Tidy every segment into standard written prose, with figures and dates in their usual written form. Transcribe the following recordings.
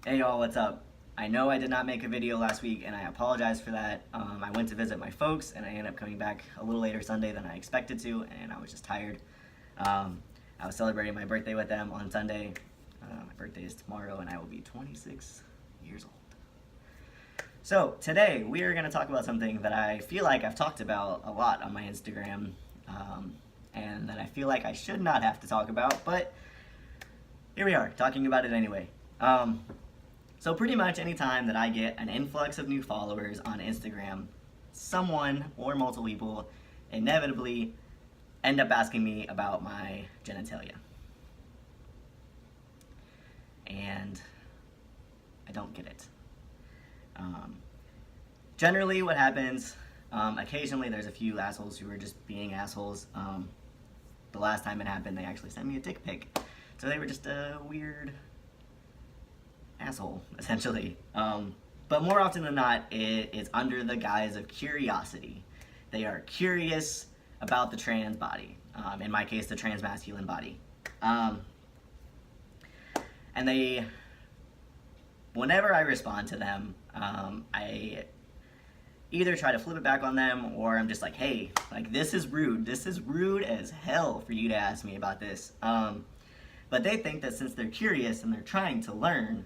Hey y'all, what's up? I know I did not make a video last week and I apologize for that. I went to visit my folks and I ended up coming back a little later Sunday than I expected to, and I was just tired. I was celebrating my birthday with them on Sunday. My birthday is tomorrow and I will be 26 years old. So today we are going to talk about something that I feel like I've talked about a lot on my Instagram, and that I feel like I should not have to talk about, but here we are, talking about it anyway. So pretty much anytime that I get an influx of new followers on Instagram, someone or multiple people inevitably end up asking me about my genitalia. And I don't get it. Generally what happens, occasionally there's a few assholes who are just being assholes. The last time it happened, they actually sent me a dick pic. So they were just a weird asshole, essentially. But more often than not, it is under the guise of curiosity. They are curious about the trans body, in my case, the trans masculine body. And they, whenever I respond to them, I either try to flip it back on them, or I'm just like, hey, like, this is rude. This is rude as hell for you to ask me about this. But they think that since they're curious and they're trying to learn,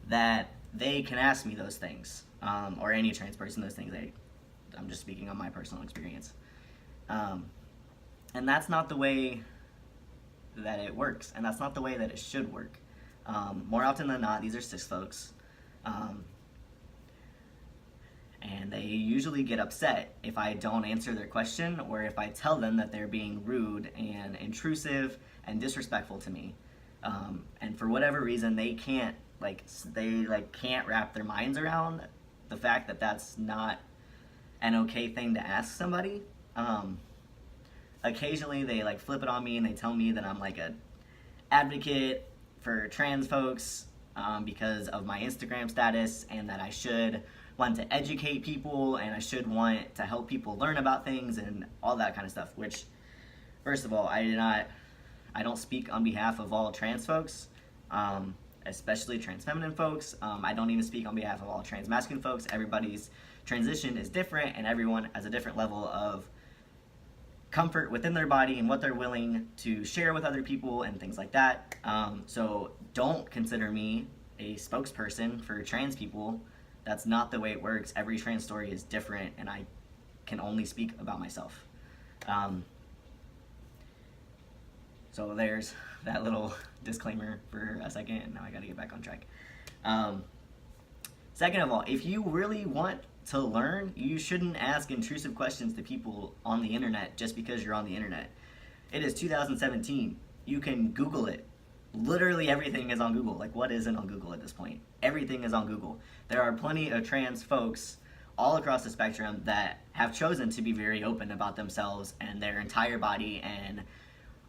that they can ask me those things, or any trans person those things. I'm just speaking on my personal experience. And that's not the way that it works, and that's not the way that it should work. More often than not, these are cis folks, and they usually get upset if I don't answer their question, or if I tell them that they're being rude and intrusive and disrespectful to me. And for whatever reason, they can't wrap their minds around the fact that that's not an okay thing to ask somebody. Occasionally they flip it on me and they tell me that I'm like a advocate for trans folks, because of my Instagram status, and that I should want to educate people and I should want to help people learn about things and all that kind of stuff, which, first of all, I don't speak on behalf of all trans folks, especially trans feminine folks. I don't even speak on behalf of all trans masculine folks. Everybody's transition is different, and everyone has a different level of comfort within their body and what they're willing to share with other people and things like that. So don't consider me a spokesperson for trans people. That's not the way it works. Every trans story is different, and I can only speak about myself. So there's that little disclaimer for a second, and now I gotta get back on track. Second of all, if you really want to learn, you shouldn't ask intrusive questions to people on the internet just because you're on the internet. It is 2017. You can Google it. Literally everything is on Google. Like, what isn't on Google at this point? Everything is on Google. There are plenty of trans folks all across the spectrum that have chosen to be very open about themselves and their entire body, and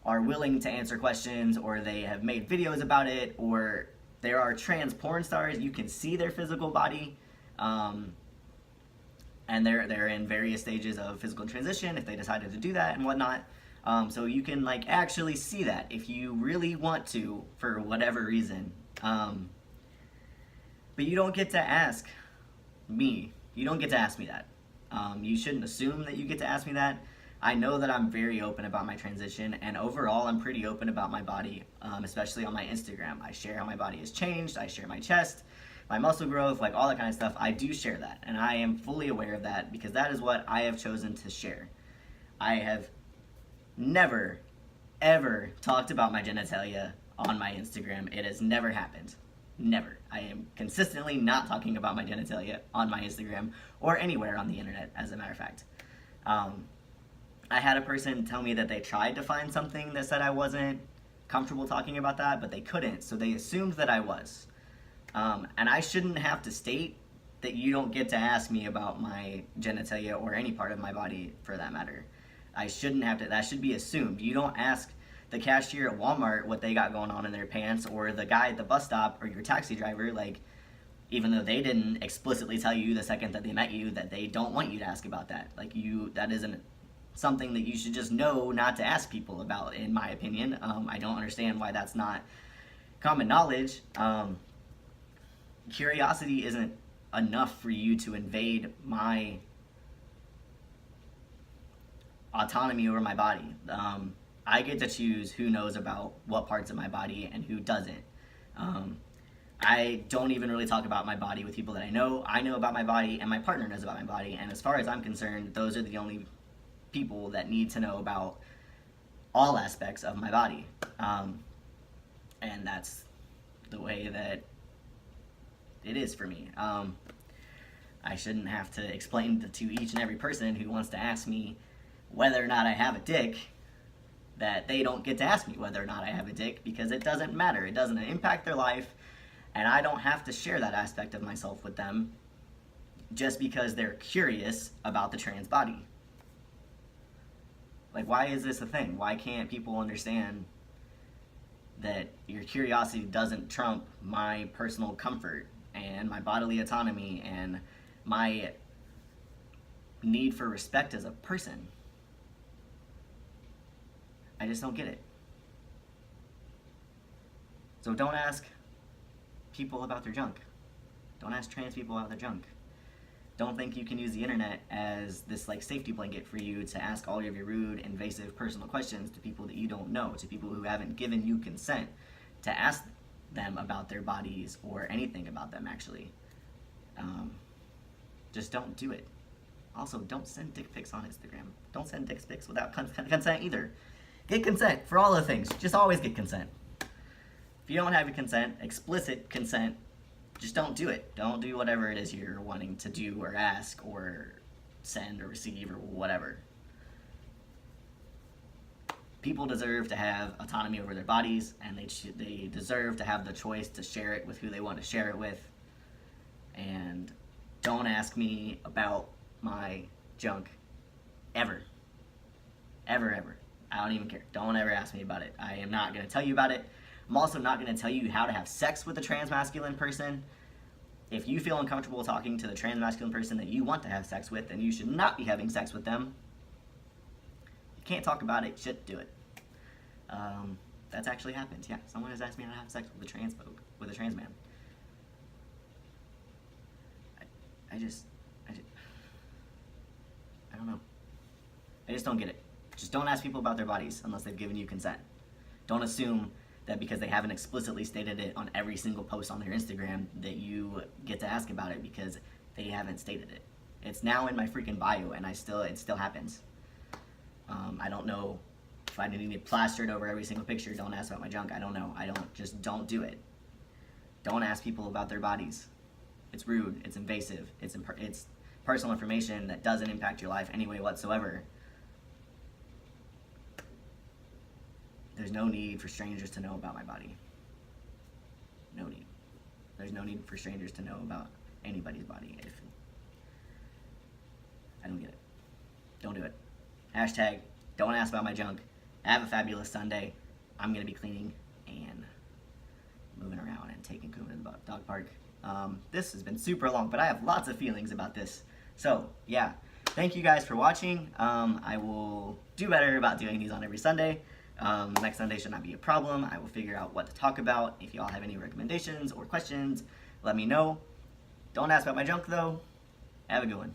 are willing to answer questions, or they have made videos about it, or there are trans porn stars. You can see their physical body, and they're in various stages of physical transition if they decided to do that and whatnot. So you can actually see that if you really want to, for whatever reason. But you don't get to ask me. You don't get to ask me that. You shouldn't assume that you get to ask me that. I know that I'm very open about my transition, and overall I'm pretty open about my body, especially on my Instagram. I share how my body has changed. I share my chest, my muscle growth, all that kind of stuff. I do share that, and I am fully aware of that because that is what I have chosen to share. I have never, ever talked about my genitalia on my Instagram. It has never happened. Never. I am consistently not talking about my genitalia on my Instagram or anywhere on the internet, as a matter of fact. I had a person tell me that they tried to find something that said I wasn't comfortable talking about that, but they couldn't, so they assumed that I was. And I shouldn't have to state that you don't get to ask me about my genitalia or any part of my body for that matter. I shouldn't have to, that should be assumed. You don't ask the cashier at Walmart what they got going on in their pants, or the guy at the bus stop, or your taxi driver, even though they didn't explicitly tell you the second that they met you that they don't want you to ask about that. That isn't something that you should just know not to ask people about, in my opinion. I don't understand why that's not common knowledge. curiosity isn't enough for you to invade my autonomy over my body. I get to choose who knows about what parts of my body and who doesn't. Um, I don't even really talk about my body with people that I know. I know about my body, and my partner knows about my body. And as far as I'm concerned, those are the only people that need to know about all aspects of my body. And that's the way that it is for me. I shouldn't have to explain to each and every person who wants to ask me whether or not I have a dick that they don't get to ask me whether or not I have a dick, because it doesn't matter. It doesn't impact their life, and I don't have to share that aspect of myself with them just because they're curious about the trans body. Like, why is this a thing? Why can't people understand that your curiosity doesn't trump my personal comfort and my bodily autonomy and my need for respect as a person? I just don't get it. So don't ask people about their junk. Don't ask trans people about their junk. Don't think you can use the internet as this like safety blanket for you to ask all of your rude, invasive, personal questions to people that you don't know, to people who haven't given you consent to ask them about their bodies or anything about them, actually. Just don't do it. Also, don't send dick pics on Instagram. Don't send dick pics without consent either. Get consent for all the things. Just always get consent. If you don't have your consent, explicit consent, just don't do it. Don't do whatever it is you're wanting to do or ask or send or receive or whatever. People deserve to have autonomy over their bodies, and they deserve to have the choice to share it with who they want to share it with. And don't ask me about my junk ever. Ever, ever. I don't even care. Don't ever ask me about it. I am not going to tell you about it. I'm also not going to tell you how to have sex with a transmasculine person. If you feel uncomfortable talking to the transmasculine person that you want to have sex with, then you should not be having sex with them. You can't talk about it, shit, do it. That's actually happened. Yeah, someone has asked me how to have sex with a trans man. I don't know. I just don't get it. Just don't ask people about their bodies unless they've given you consent. Don't assume that because they haven't explicitly stated it on every single post on their Instagram that you get to ask about it because they haven't stated it. It's now in my freaking bio, and it still happens. I don't know if I need it plastered over every single picture. Don't ask about my junk. I don't know. Don't do it. Don't ask people about their bodies. It's rude. It's invasive. It's personal information that doesn't impact your life anyway whatsoever. There's no need for strangers to know about my body. No need. There's no need for strangers to know about anybody's body. I don't get it. Don't do it. Hashtag, don't ask about my junk. Have a fabulous Sunday. I'm going to be cleaning and moving around and taking Kuma to the dog park. This has been super long, but I have lots of feelings about this. So, yeah. Thank you guys for watching. I will do better about doing these on every Sunday. Next Sunday should not be a problem. I will figure out what to talk about. If y'all have any recommendations or questions, let me know. Don't ask about my junk, though. Have a good one.